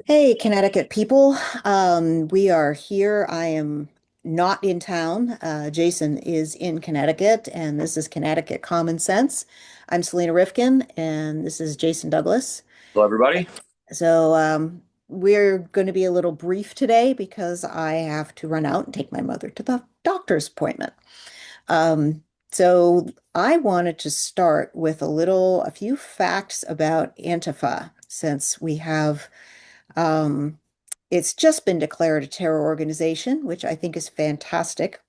Hey, Connecticut people. We are here. I am not in town. Jason is in Connecticut, and this is Connecticut Common Sense. I'm Selina Rifkin, and this is Jason Douglas. Hello, everybody. So we're going to be a little brief today because I have to run out and take my mother to the doctor's appointment. Um, so I wanted to start with a few facts about Antifa, since we have um, it's just been declared a terror organization, which I think is fantastic.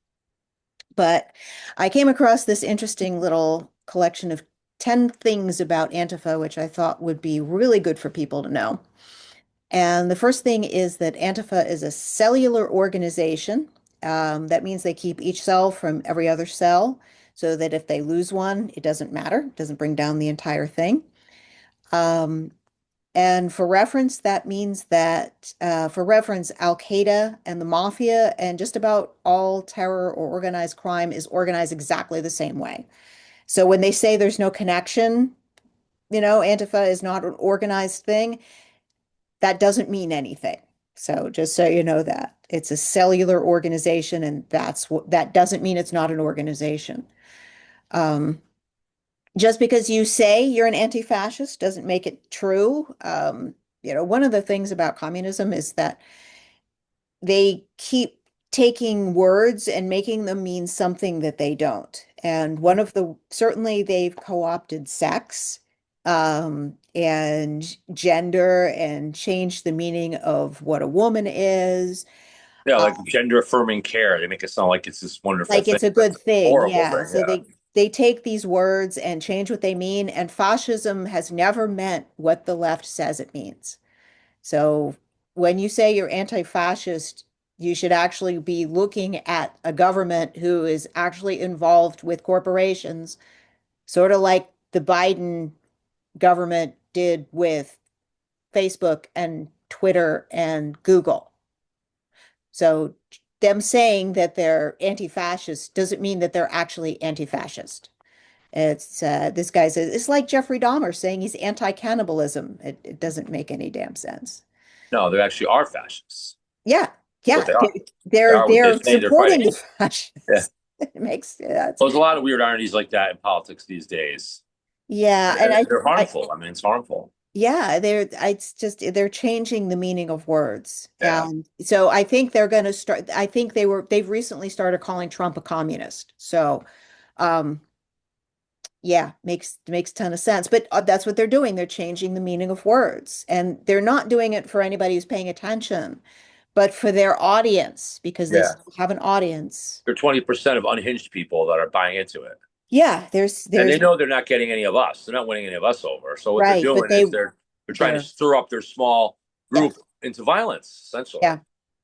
But I came across this interesting little collection of 10 things about Antifa, which I thought would be really good for people to know. And the first thing is that Antifa is a cellular organization. That means they keep each cell from every other cell so that if they lose one, it doesn't matter, it doesn't bring down the entire thing. Um, And for reference, that means that, for reference, Al-Qaeda and the mafia and just about all terror or organized crime is organized exactly the same way. So when they say there's no connection, Antifa is not an organized thing, that doesn't mean anything. So just so you know that it's a cellular organization, and that doesn't mean it's not an organization. Um, just because you say you're an anti-fascist doesn't make it true. One of the things about communism is that they keep taking words and making them mean something that they don't. And certainly they've co-opted sex, and gender and changed the meaning of what a woman is. Yeah, Uh, like gender affirming care. They make it sound like it's this wonderful like thing. it's a That's good a thing. horrible Yeah. thing. So Yeah. they take these words and change what they mean, and fascism has never meant what the left says it means. So when you say you're anti-fascist, you should actually be looking at a government who is actually involved with corporations, sort of like the Biden government did with Facebook and Twitter and Google. So them saying that they're anti-fascist doesn't mean that they're actually anti-fascist. This guy says it's like Jeffrey Dahmer saying he's anti-cannibalism. It doesn't make any damn sense. No, they actually are fascists. Yeah, That's what yeah, they are. They they're are what they they're say they're fighting. supporting the Yeah. fascists. It makes yeah, Well, there's a lot of weird ironies like that in politics these days. yeah, and And they're harmful. I mean, it's harmful. yeah, it's just they're changing the meaning of words, Yeah. and so I think they're going to start. I think they've recently started calling Trump a communist. So, um, yeah, makes a ton of sense. But that's what they're doing. They're changing the meaning of words, and they're not doing it for anybody who's paying attention, but for their audience because they Yeah. still have an audience. They're 20% of unhinged people that are buying into it. Yeah, And they there's know they're not getting any of us. They're not winning any of us over. So what they're right, but doing is they're trying to they're stir up their small yeah, group into violence, essentially. yeah,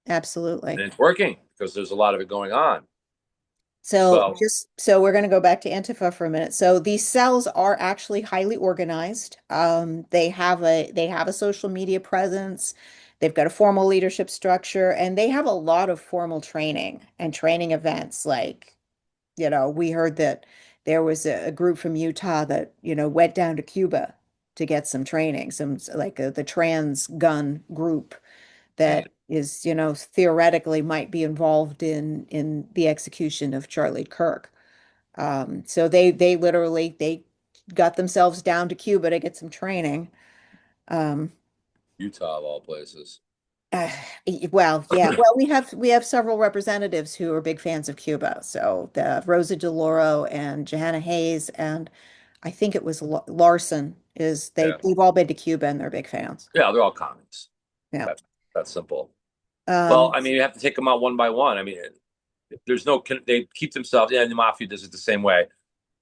absolutely. And it's working because there's a lot of it going on. So So we're going to go back to Antifa for a minute. So these cells are actually highly organized. They have a social media presence. They've got a formal leadership structure, and they have a lot of formal training and training events. Like, we heard that there was a group from Utah that, went down to Cuba to get some training, the trans gun group that is, theoretically might be involved in the execution of Charlie Kirk. So they literally they got themselves down to Cuba to get some training. Um, Utah of all places. uh, well, yeah. Well, we have several representatives who are big fans of Cuba. So the Rosa DeLauro and Johanna Hayes, and I think it was Larson is Yeah. they've all been to Cuba and they're big fans. Yeah, they're all communists. Yeah. That's simple. Well, Um, I mean, you have to take them out one by one. I mean, there's no, they keep themselves, yeah, and the mafia does it the same way.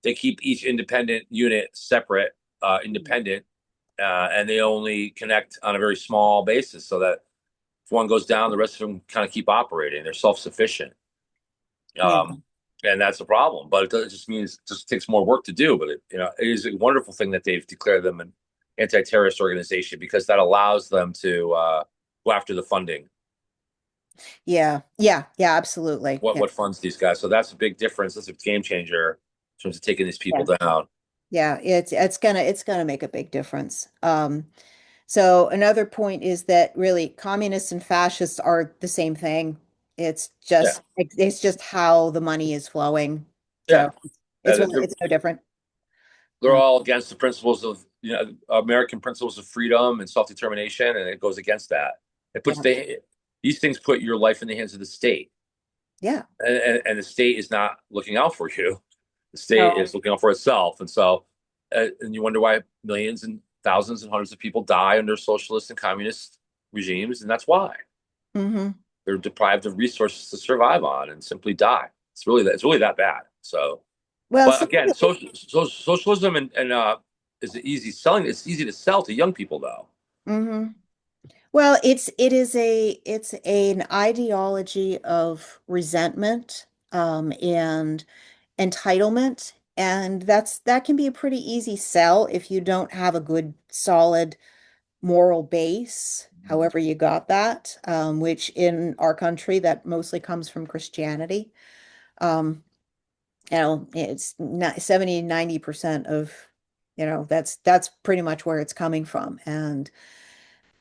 They keep each independent unit separate, independent, and they only connect on a very small basis so that if one goes down, the rest of them kind of keep operating. They're self-sufficient. yeah. Um, and that's a problem, but it just means it just takes more work to do. But it is a wonderful thing that they've declared them an anti-terrorist organization because that allows them to go after the funding. Yeah. Yeah. Yeah. Absolutely. What Yeah. what funds these guys? So that's a big difference. That's a game changer in terms of taking these people Yeah. down. Yeah, it's gonna make a big difference. So another point is that really communists and fascists are the same thing. Yeah, It's just how the money is flowing. yeah. So it's no different. They're Uh, all against the principles of American principles of freedom and self-determination, and it goes against that. It puts yeah, these things put your life in the hands of the state, yeah. and the state is not looking out for you. The state No. is looking out for itself, and so and you wonder why millions and thousands and hundreds of people die under socialist and communist regimes, and that's why Hmm. they're deprived of resources to survive on and simply die. It's really that bad. So. Well, But some again, of socialism and is easy selling. It's easy to sell to young people, though. hmm Well, it's an ideology of resentment, and entitlement, and that can be a pretty easy sell if you don't have a good, solid moral base, however you got that, which in our country that mostly comes from Christianity. It's not 70, 90% of, that's pretty much where it's coming from. And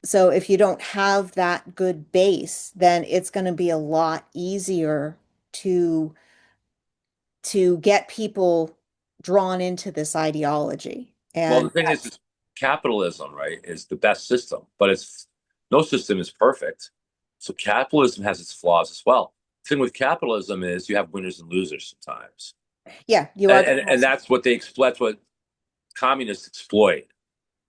so if you don't have that good base, then it's going to be a lot easier to to get people drawn into this ideology. Well, the And thing is capitalism, right, is the best system, but it's no system is perfect. So capitalism has its flaws as well. The thing with capitalism is you have winners and losers sometimes, yeah, you are and going and, to have and that's what they exploit. That's what communists exploit.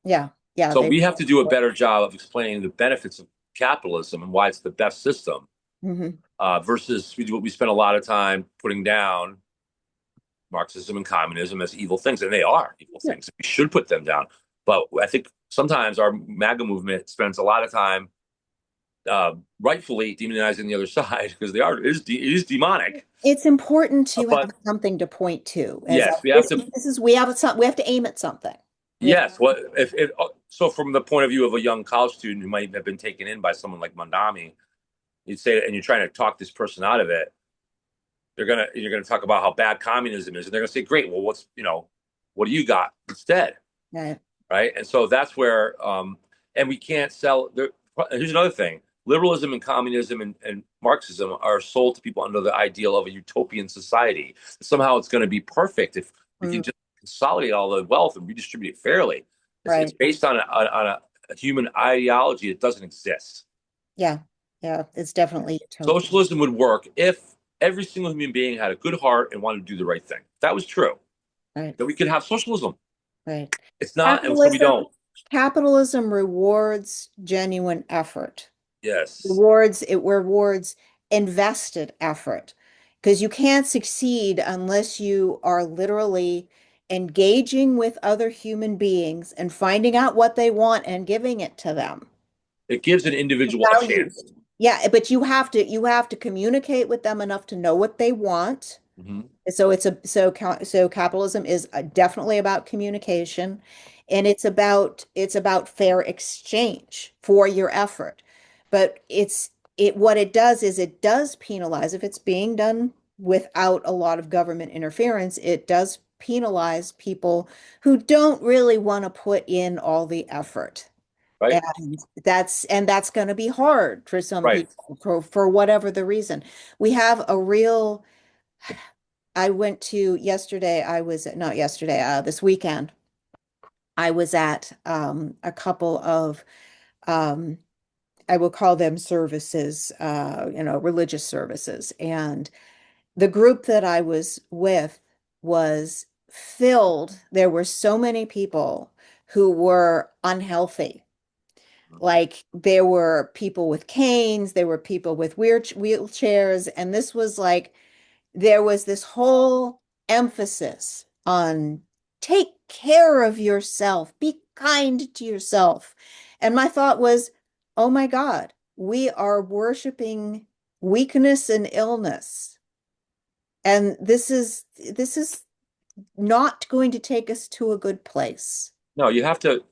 yeah, yeah, So they we have to do a better job of explaining the benefits of capitalism and why it's the best system, hmm versus we spend a lot of time putting down Marxism and communism as evil things, and they are evil Yeah. things. We should put them down. But I think sometimes our MAGA movement spends a lot of time rightfully demonizing the other side because it is demonic. It's important to have But something to point to as yes, we have this, to. this is we have to aim at something. We have Yes, what if so from the point of view of a young college student who might have been taken in by someone like Mandami, you'd say, and you're trying to talk this person out of it. You're gonna talk about how bad communism is, and they're gonna say, "Great, well, what do you got instead?" right. Right? And so that's where, and we can't sell. Here's another thing: liberalism and communism and Marxism are sold to people under the ideal of a utopian society. Somehow it's going to be perfect if we can Mm, just consolidate all the wealth and redistribute it fairly. It's right. based on a human ideology that doesn't exist. Yeah. Yeah, it's definitely utopian. Socialism would work if every single human being had a good heart and wanted to do the right thing. If that was true, Right. then we could have socialism. Right. It's not, and so we Capitalism don't. capitalism rewards genuine effort. Yes. It rewards invested effort, because you can't succeed unless you are literally engaging with other human beings and finding out what they want and giving it to them. It gives an individual a Values. chance. Yeah, but you have to communicate with them enough to know what they want. Mhm. So capitalism is definitely about communication, and it's about fair exchange for your effort. But what it does is it does penalize if it's being done without a lot of government interference. It does penalize people who don't really want to put in all the effort. Right? And that's going to be hard for some Right. people for whatever the reason. We have a real I went to yesterday, I was not yesterday, this weekend, I was at a couple of um I will call them services, religious services. And the group that I was with was filled. There were so many people who were unhealthy. Like there were people with canes, there were people with wheelchairs, and this was like there was this whole emphasis on take care of yourself, be kind to yourself. And my thought was, oh my God, we are worshiping weakness and illness. And this is not going to take us to a good place. No, you have to.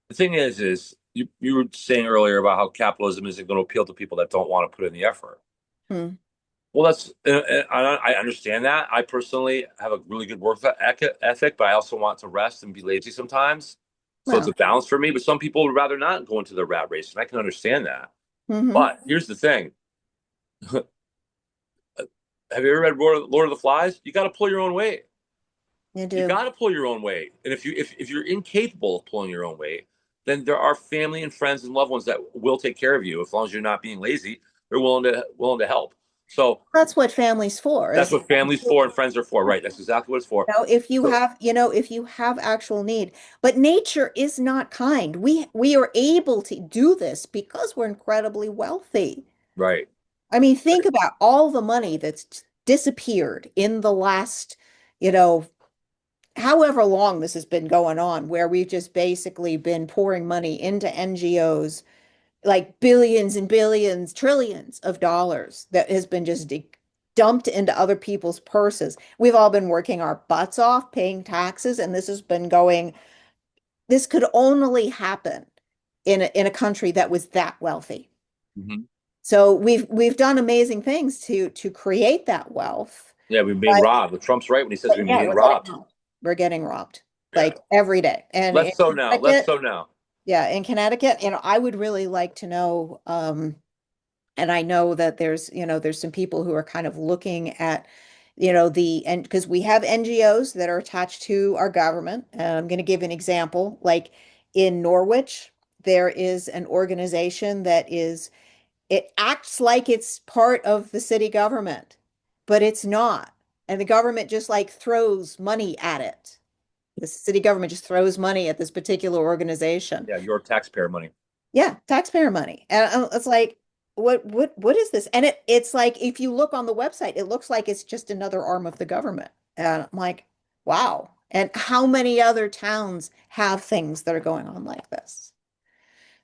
The thing is you were saying earlier about how capitalism isn't going to appeal to people that don't want to put in the effort. Hmm. Well, I understand that. I personally have a really good work ethic, but I also want to rest and be lazy sometimes. So it's a Well, balance for me. But some people would rather not go into the rat race, and I can understand that. hmm But here's the thing: have you ever read Lord of the Flies? You got to pull your own weight. you You do. got to pull your own weight. And if you're incapable of pulling your own weight, then there are family and friends and loved ones that will take care of you as long as you're not being lazy. They're willing to help. So That's what family's for, that's is what family's for and friends are for, right? That's exactly what it's for. if you So, have, if you have actual need. But nature is not kind. We are able to do this because we're incredibly wealthy. right. I mean, think about all the money that's disappeared in the last, you know, however long this has been going on, where we've just basically been pouring money into NGOs, like billions and billions, trillions of dollars that has been just dumped into other people's purses. We've all been working our butts off, paying taxes, and this has been going, this could only happen in a country that was that wealthy. Hmm. So we've done amazing things to create that wealth. Yeah, we're being But, robbed. Trump's right when he says but we're yeah, being robbed. we're getting robbed Yeah. like every day. And in Less so now. Less Connecticut, so now. yeah, in Connecticut, I would really like to know, and I know that there's some people who are kind of looking at, and because we have NGOs that are attached to our government. And I'm going to give an example. Like in Norwich, there is an organization it acts like it's part of the city government, but it's not. And the government just like throws money at it. The city government just throws money at this particular organization. Yeah, your taxpayer money. Yeah, taxpayer money. And it's like, what is this? And it's like if you look on the website, it looks like it's just another arm of the government. And I'm like, wow. And how many other towns have things that are going on like this?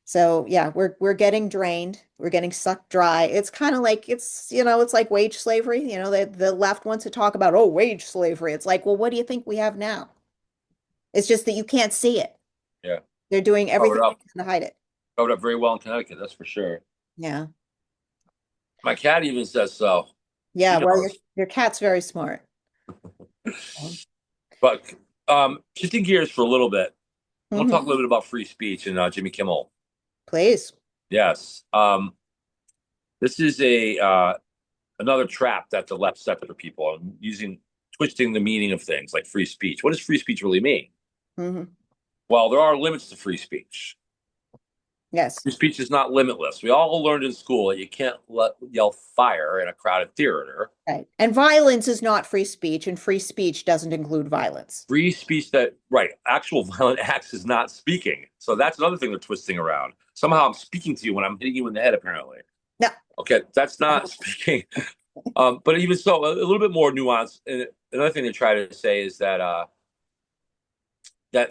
So yeah, we're getting drained. We're getting sucked dry. It's kind of like it's like wage slavery. The left wants to talk about, oh, wage slavery. It's like, well, what do you think we have now? It's just that you can't see it. Yeah. They're doing Covered everything up. to hide it. Covered up very well in Connecticut, that's for sure. Yeah. My cat even says so. She Yeah, well, your knows. your cat's very smart. But shifting gears for a little bit, I want to talk a Hmm. little bit about free speech and Jimmy Kimmel. Please. Yes. This is a another trap that the left set for people and twisting the meaning of things like free speech. What does free speech really mean? Hmm. Well, there are limits to free speech. Yes, Free speech is not limitless. We all learned in school that you can't yell fire in a crowded theater. right. And violence is not free speech, and free speech doesn't include violence. Free speech that, right, actual violent acts is not speaking. So that's another thing they're twisting around. Somehow I'm speaking to you when I'm hitting you in the head, apparently. No. Okay, that's not speaking. But even so, a little bit more nuance. And another thing they try to say is that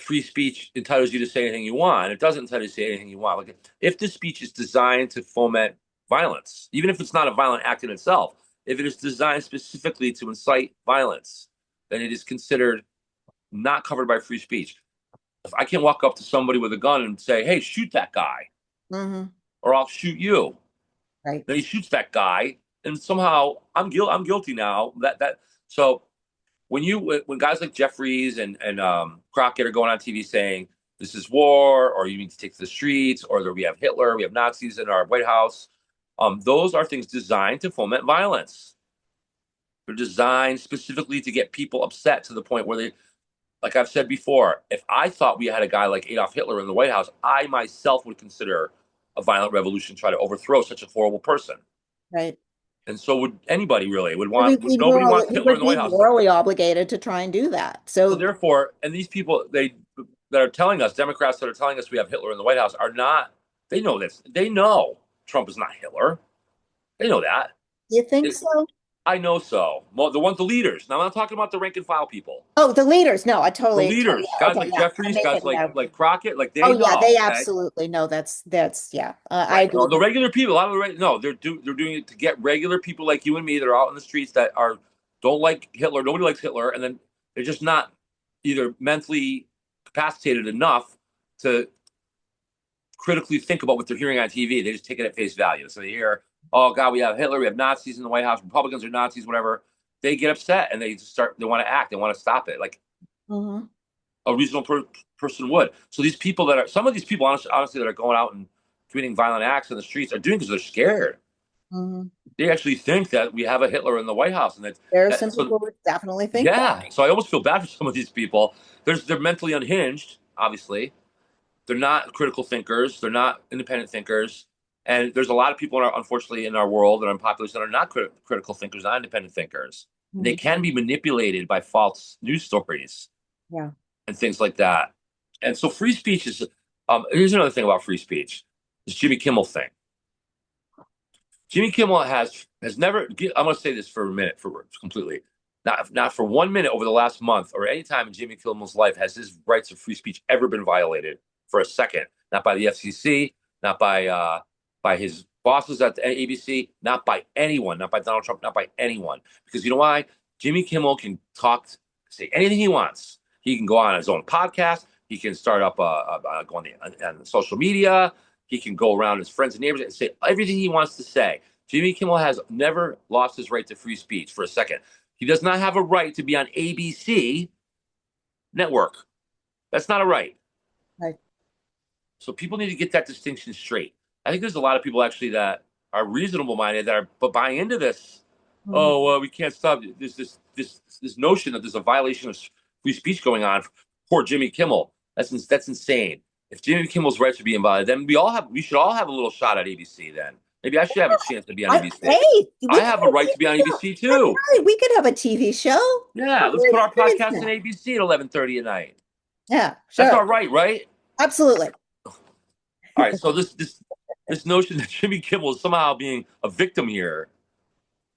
free speech entitles you to say anything you want. It doesn't entitle you to say anything you want. Like if the speech is designed to foment violence, even if it's not a violent act in itself, if it is designed specifically to incite violence, then it is considered not covered by free speech. If I can't walk up to somebody with a gun and say, "Hey, shoot that guy," Hmm. or "I'll shoot you," Right. then he shoots that guy, and somehow I'm guilty now. So when guys like Jeffries and Crockett are going on TV saying this is war, or you need to take to the streets, or that we have Hitler, we have Nazis in our White House, those are things designed to foment violence. They're designed specifically to get people upset to the point where they, like I've said before, if I thought we had a guy like Adolf Hitler in the White House, I myself would consider a violent revolution try to overthrow such a horrible person. Right. And so would anybody really We, would we nobody morally, wants we Hitler in would the be White House. morally obligated to try and do that. So So therefore, and these people that are telling us, Democrats that are telling us we have Hitler in the White House are not. They know this. They know Trump is not Hitler. They know that. you think It, so? I know so. Well, the leaders. Now I'm not talking about the rank and file people. Oh, the leaders. No, The totally. leaders, guys Okay, like yeah. I'm Jeffries, guys making like no. Crockett, like they Oh yeah, know. they Okay, absolutely know. That's yeah. I right. agree. The regular people, a lot of no, they're doing it to get regular people like you and me that are out in the streets that are don't like Hitler. Nobody likes Hitler, and then they're just not either mentally capacitated enough to critically think about what they're hearing on TV. They just take it at face value. So they hear oh God, we have Hitler, we have Nazis in the White House, Republicans are Nazis, whatever. They get upset and they want to act, they want to stop it, like Hmm. a reasonable person would. So these people that are, some of these people, honestly, that are going out and committing violent acts in the streets are doing because they're scared. Hmm. They actually think that we have a Hitler in the White House, and There are that some so people who definitely think that. yeah. So I almost feel bad for some of these people. They're mentally unhinged, obviously. They're not critical thinkers. They're not independent thinkers. And there's a lot of people, unfortunately, in our world and our population that are not critical thinkers, not independent thinkers. And they Mhm. can be manipulated by false news stories Yeah. and things like that. And so free speech is, here's another thing about free speech, this Jimmy Kimmel thing. Jimmy Kimmel has never. I'm going to say this for a minute, for completely, not for 1 minute over the last month or any time in Jimmy Kimmel's life has his rights of free speech ever been violated for a second. Not by the FCC, not by his bosses at the ABC, not by anyone, not by Donald Trump, not by anyone. Because you know why? Jimmy Kimmel can talk, say anything he wants. He can go on his own podcast. He can start up go on social media. He can go around his friends and neighbors and say everything he wants to say. Jimmy Kimmel has never lost his right to free speech for a second. He does not have a right to be on ABC network. That's not a right. Right. So people need to get that distinction straight. I think there's a lot of people actually that are reasonable minded that are buying into this. Mhm. Oh well, we can't stop. There's this notion that there's a violation of free speech going on. Poor Jimmy Kimmel. That's insane. If Jimmy Kimmel's rights are being violated, then we should all have a little shot at ABC. Then maybe I should have a chance to be on ABC. Hey, we I could have a have a right to be TV on show. ABC That's too. right. We could have a TV show. Yeah, let's We're put our podcast on experiencing. ABC at 11:30 at night. Yeah, That's sure. all right, right? Absolutely. All right. So this notion that Jimmy Kimmel is somehow being a victim here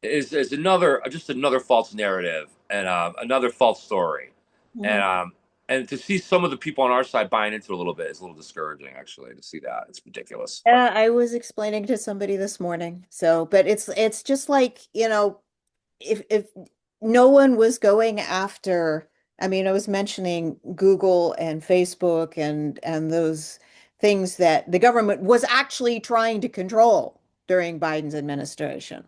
is another just another false narrative and another false story, and Mhm. um, and to see some of the people on our side buying into it a little bit is a little discouraging. Actually, to see that it's ridiculous. But Yeah, I was explaining to somebody this morning. So, but it's just like, if no one was going after, I mean, I was mentioning Google and Facebook and those things that the government was actually trying to control during Biden's administration.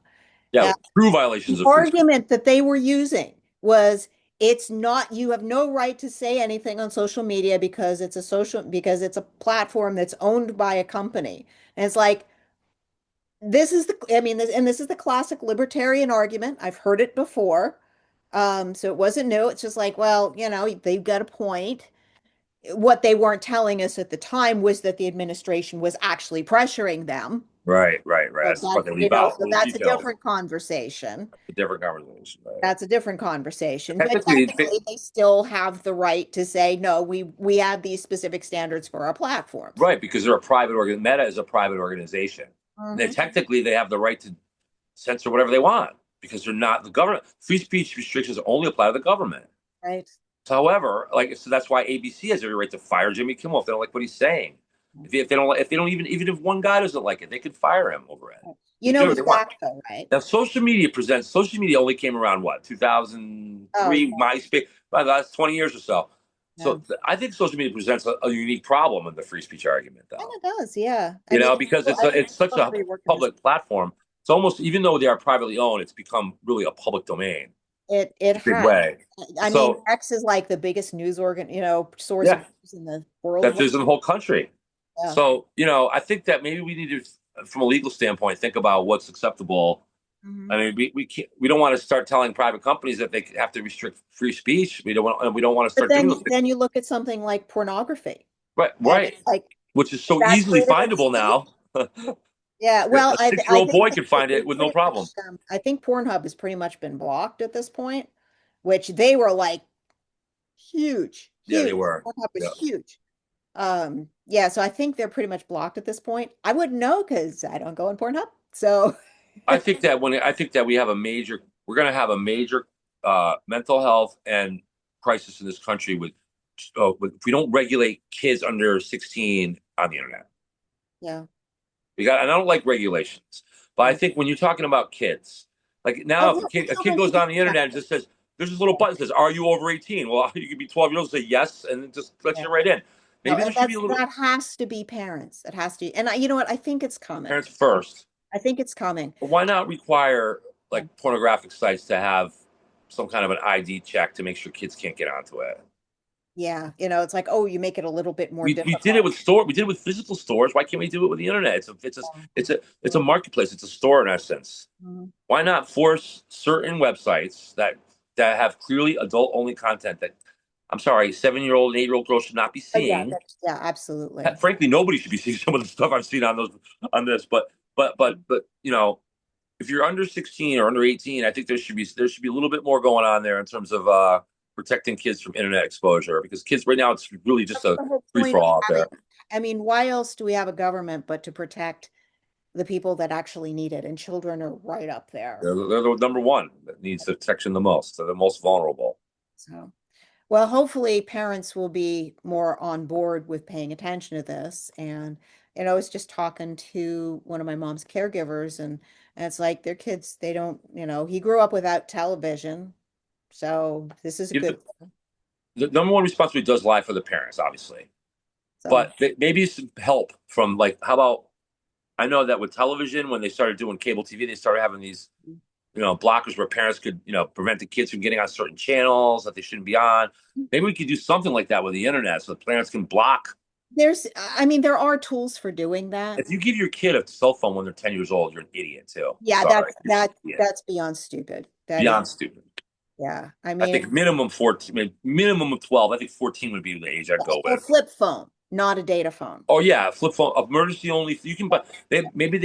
yeah, And true the violations of free speech. argument that they were using was it's not, you have no right to say anything on social media because it's a platform that's owned by a company. And it's like, this is the classic libertarian argument. I've heard it before. So it wasn't new. It's just like, well, they've got a point. What they weren't telling us at the time was that the administration was actually pressuring them. Right, right, right. But That's the that, part they leave out. so Those that's a details. different conversation. A different conversation. Right. That's a different conversation. But Technically, technically, they still have the right to say, no, we have these specific standards for our platforms. right, because they're a private organ. Meta is a private organization. And they Hmm. technically they have the right to censor whatever they want because they're not the government. Free speech restrictions only apply to the government. Right. However, so that's why ABC has every right to fire Jimmy Kimmel if they don't like what he's saying. If they don't even if one guy doesn't like it, they can fire him over it. You They know do what the they want. fact, though, right? Now, social media only came around what Oh, 2003 MySpace, by the last 20 years or so. yeah. So I think social media presents a unique problem in the free speech argument, Kind though. of does, yeah. I mean, Because I think it's such people a agree working this. public platform. It's almost even though they are privately owned, it's become really a public domain It in a big has. way. I mean, So X is like the biggest source of yeah, news in the world. that there's in the whole country. Yeah. So I think that maybe we need to, from a legal standpoint, think about what's acceptable. Hmm. I mean, we don't want to start telling private companies that they have to restrict free speech. We don't want to But start doing those things. then you look at something like pornography, Right, and right. it's like, Which is is so that easily freedom of findable speech? now. Yeah. Well, A 6 year old think boy can find it with no problem. I think Pornhub has pretty much been blocked at this point, which they were like huge, Yeah, they huge. were. Pornhub was Yeah. huge. Yeah, so I think they're pretty much blocked at this point. I wouldn't know because I don't go on Pornhub. So, I think that we're going to have a major mental health and crisis in this country if we don't regulate kids under 16 on the internet. yeah. And I don't like regulations, but I Yeah. think when you're talking about kids, like Oh, now, if yeah, we a still kid don't goes need to on do the internet and that. just says, there's this little button that says, "Are you over 18?" Well, you could be 12 years old, say yes, and it just lets Yeah. you right in. No, Maybe there should be a little that has to be parents. It has to, and you know what? I think it's coming. parents first. I think it's coming. But why not require like pornographic sites to have some kind of an ID check to make sure kids can't get onto it? Yeah, it's like, oh, you make it a little bit more We did it difficult. with we did it with physical stores. Why can't we do it with the internet? Yeah. It's a marketplace. It's a store in essence. Mhm. Why not force certain websites that have clearly adult only content that, I'm sorry, 7-year-old and 8-year-old girls should not be Oh yeah, seeing. yeah, absolutely. Frankly, nobody should be seeing some of the stuff I've seen on those on this. But if you're under 16 or under 18, I think there should be a little bit more going on there in terms of protecting kids from internet exposure, because kids right now, it's really just That's a the whole free point for of all out having, there. I mean, why else do we have a government but to protect the people that actually need it? And children are right up there. They're the number one that needs the protection the most. They're the most vulnerable. So, well, hopefully parents will be more on board with paying attention to this. And I was just talking to one of my mom's caregivers, and it's like their kids, they don't, he grew up without television. So this is a Give good thing. the number one responsibility does lie for the parents, obviously, So, but maybe some help from, like, how about, I know that with television, when they started doing cable TV, they started having these blockers where parents could, prevent the kids from getting on certain channels that they shouldn't be on. Maybe we could do something like that with the internet so the parents can block. I mean, there are tools for doing that. If you give your kid a cell phone when they're 10 years old, you're an idiot too. Yeah, Sorry, you're just an idiot. that's beyond stupid. That is, Beyond stupid. yeah. I I think mean, minimum 14, minimum of 12. I think 14 would be the age I'd go a with. flip phone, not a data phone. Oh yeah, flip phone, emergency only. You can buy. Maybe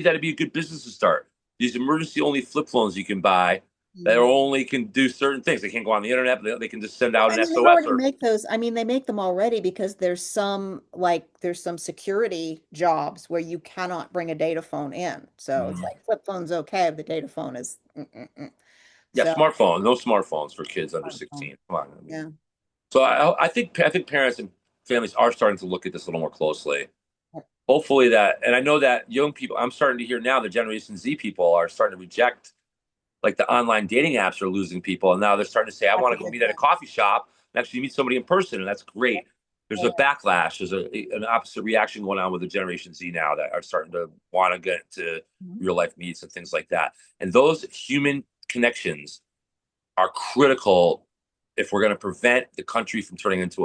that'd be a good business to start. These emergency only flip phones you can buy that are Mhm. only can do certain things. They can't go on the internet, but they can just send out I an mean, they SOS already or. make those. I mean, they make them already because there's some security jobs where you cannot bring a data phone in. So it's Mhm. like flip phone's okay if the data phone is. Yeah, So, smartphones. No smartphones for kids under 16. Come on, I mean. yeah. So I think parents and families are starting to look at this a little more closely. Hopefully that, and I know that young people. I'm starting to hear now the Generation Z people are starting to reject, like, the online dating apps are losing people, and now they're starting to say, I That's want a to go good meet at a thing. coffee shop and actually meet somebody in person, and that's great. There's a backlash. There's an opposite reaction going on with the Generation Z now that are starting to want to get to Mhm. real life meets and things like that. And those human connections are critical if we're going to prevent the country from turning into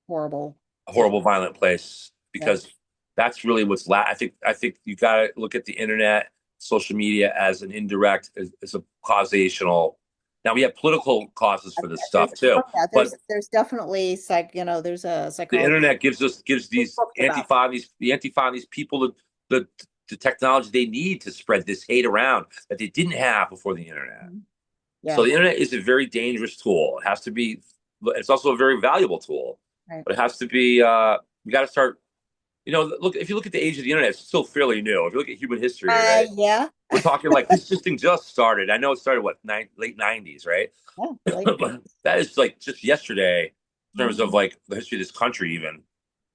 Horrible a horrible, situation. violent place, Yeah. because that's really what's I think you got to look at the internet, social media as an indirect, as a causational. Now we have political causes for this There's, stuff too, oh yeah, but there's definitely there's a the psychology internet gives these books about Antifa, these people the technology they need to spread this hate around that they didn't have before the internet. that. So Yeah, the internet is a very dangerous tool. It has to be. It's also a very valuable tool, right. but it has to be. We got to start. Look. If you look at the age of the internet, it's still fairly new. If you look at human history, right? Yeah. We're talking like this thing just started. I know it started late '90s, right? Yeah, like But that is like just yesterday in terms of mhm. like the history of this country, even.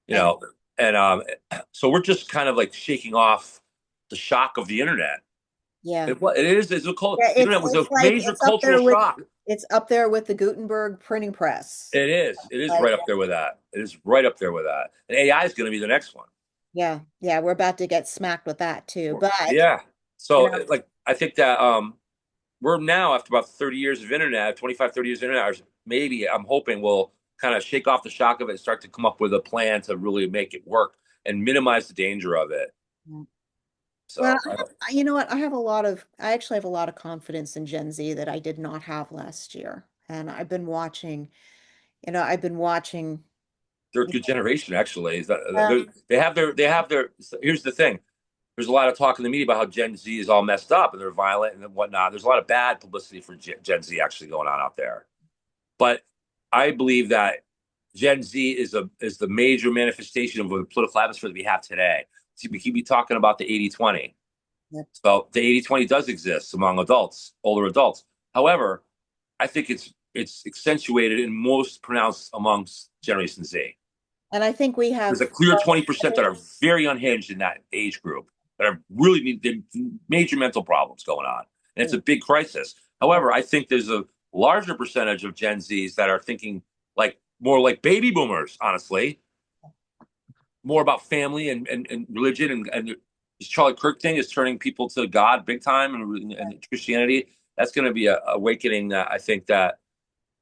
You And know, and so we're just kind of like shaking off the shock of the internet. yeah. It is. Yeah, The internet was a major cultural shock. it's up there with the Gutenberg printing press. It is. It is Like, right up there with that. It is right up there with that. And AI is going to be the next one. yeah, yeah, we're about to get smacked with that too. But, Yeah. you So, know, like, I think that we're now, after about 30 years of internet, 25, 30 years of internet, maybe I'm hoping we'll kind of shake off the shock of it and start to come up with a plan to really make it work and minimize the danger of it. yeah. Well, So, you know what? I actually have a lot of confidence in Gen Z that I did not have last year. And I've been watching, they're a you good generation, actually. know, They have their. Here's the thing. There's a lot of talk in the media about how Gen Z is all messed up and they're violent and whatnot. There's a lot of bad publicity for Gen Z actually going on out there. But I believe that Gen Z is the major manifestation of the political atmosphere that we have today. See, we keep talking about the 80-20. yeah. So the 80-20 does exist among adults, older adults. However, I think it's accentuated and most pronounced amongst Generation Z. And I think we There's have, a clear I 20% that think, are very unhinged in that age group, that are really major mental problems going on. And it's a big crisis. yeah. However, I think there's a larger percentage of Gen Zs that are thinking like more like baby boomers, honestly, more about family and religion and this Charlie Kirk thing is turning people to God big time, and Christianity. That's going to be a awakening that I think that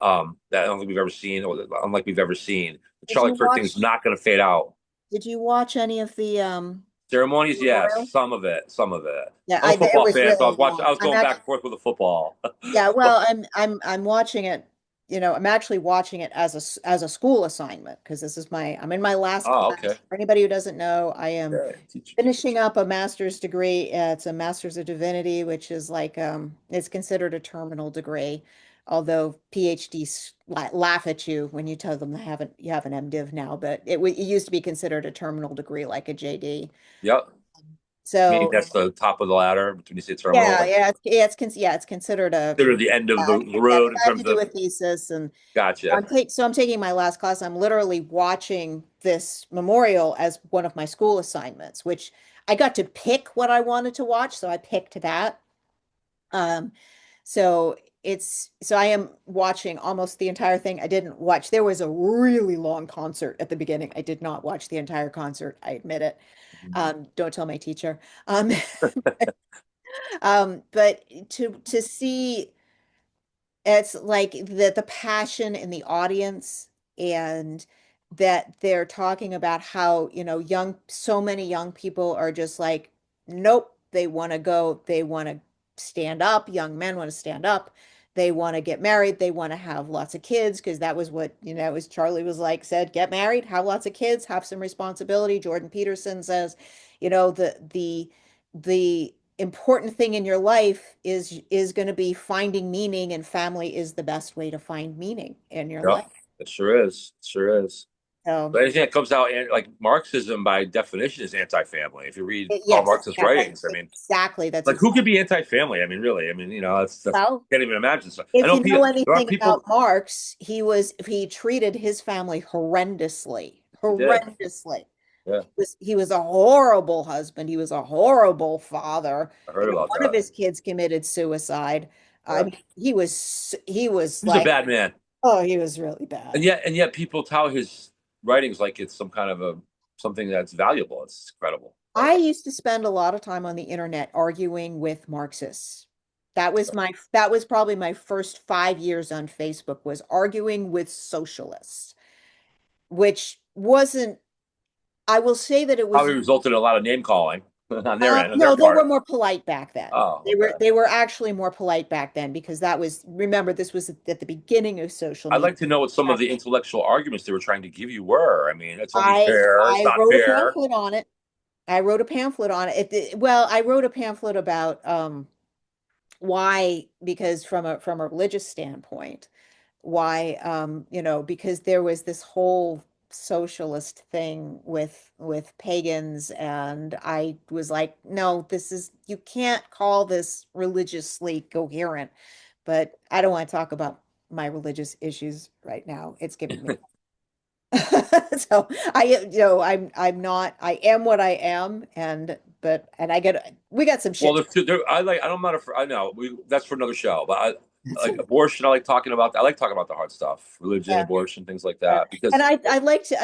I don't think we've ever seen, or unlike we've ever seen. The Did Charlie you Kirk thing watch is not going to fade out. did you watch any of the Ceremonies, yes, memorial? some of it, some of it. Yeah, I'm a it football was fan, so I really was watching. I long. was going back and forth with the football. Yeah, But well, I'm watching it, I'm actually watching it as as a school assignment because I'm in my last oh, class. okay. For anybody who doesn't know, I am Yeah, finishing up a master's degree. It's a master's of divinity, which is like it's considered a terminal degree, although PhDs laugh at you when you tell them you have an MDiv now, but it used to be considered a terminal degree like a JD. yep. Meaning So that's the top of the ladder when you say terminal, yeah, like it's considered a consider the end of the yeah, road because in I have to terms do of. a thesis and Gotcha. I'm taking my last class. I'm literally watching this memorial as one of my school assignments, which I got to pick what I wanted to watch, so I picked that. Um, so I am watching almost the entire thing. I didn't watch. There was a really long concert at the beginning. I did not watch the entire concert. I admit it. Don't tell my teacher. Um, but to see it's like the passion in the audience and that they're talking about how, so many young people are just like, nope, they want to go, they want to stand up, young men want to stand up, they want to get married, they want to have lots of kids, because that was what, as Charlie was like, said, get married, have lots of kids, have some responsibility. Jordan Peterson says, the important thing in your life is going to be finding meaning, and family is the best way to find meaning in your Yep. life. It sure is. It sure is. So But anything that comes out like Marxism by definition is anti-family. If you read Karl yes, Marx's yeah, that's writings, I mean, exactly, that's like who could exactly. be anti-family? I mean, really? I mean, that's Well, can't even imagine. So I if know you know people. There are anything about people. Marx, he treated his family horrendously, He did. horrendously. Yeah, He was a horrible husband. He was a horrible father. I heard about One of that. his kids committed suicide. I Yeah, mean, he was he was a like, bad man, oh, he was really and bad. yet people tout his writings like it's some kind of a something that's valuable. It's incredible, I incredible. used to spend a lot of time on the internet arguing with Marxists. That was probably my first 5 years on Facebook, was arguing with socialists, which wasn't, I will say that it was, Probably resulted in a lot of name calling on their end, on their no, they were part. more polite back then. Oh, They were okay. they were actually more polite back then, because remember, this was at the beginning of social I'd media. like to know what some of the intellectual arguments they were trying to give you were. I mean, it's only I fair. It's I not wrote a fair. pamphlet on it. I wrote a pamphlet on it. Well, I wrote a pamphlet about why, because from a religious standpoint, why, because there was this whole socialist thing with pagans, and I was like, no, you can't call this religiously coherent. But I don't want to talk about my religious issues right now. It's giving me so I'm not, I am what I am, and we got some Well, shit. I like. I'm not. I know that's for another show. But I To like abortion. I like talking about. I like talking about the hard stuff, religion, Yeah, abortion, things like yeah. that. And Because I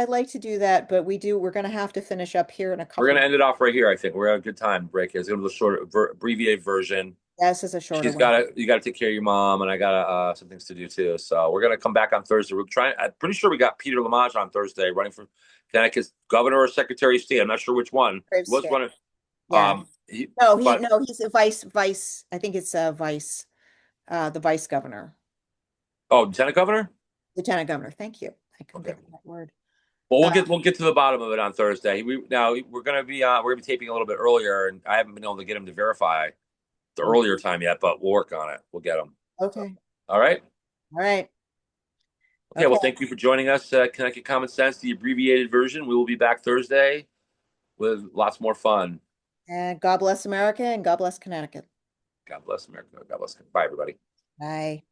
like to do that, but we're gonna have to finish up here in a we're couple. gonna end it off right here. I think we're gonna have a good time. Break. It's gonna be the short, abbreviated version. Yeah, this is a shorter She's one. got to. You got to take care of your mom, and I got some things to do too. So we're gonna come back on Thursday. We're trying. I'm pretty sure we got Peter Lamage on Thursday, running for Connecticut's governor or secretary of state. I'm not sure which one. Brave He was state. running. Yeah. He, No, but he's a vice. I think it's a vice, the vice governor, oh, lieutenant governor. lieutenant governor. Thank you. I couldn't Okay. think of that word. Well, Uh, we'll get to the bottom of it on Thursday. We're gonna be taping a little bit earlier, and I haven't been able to get him to verify the earlier time yet, but we'll work on it. We'll get him. So, okay. all right. All right. Okay. Okay. Well, thank you for joining us, Connecticut Common Sense, the abbreviated version. We will be back Thursday with lots more fun. And God bless America, and God bless Connecticut. God bless America. God bless. Bye, everybody. Bye.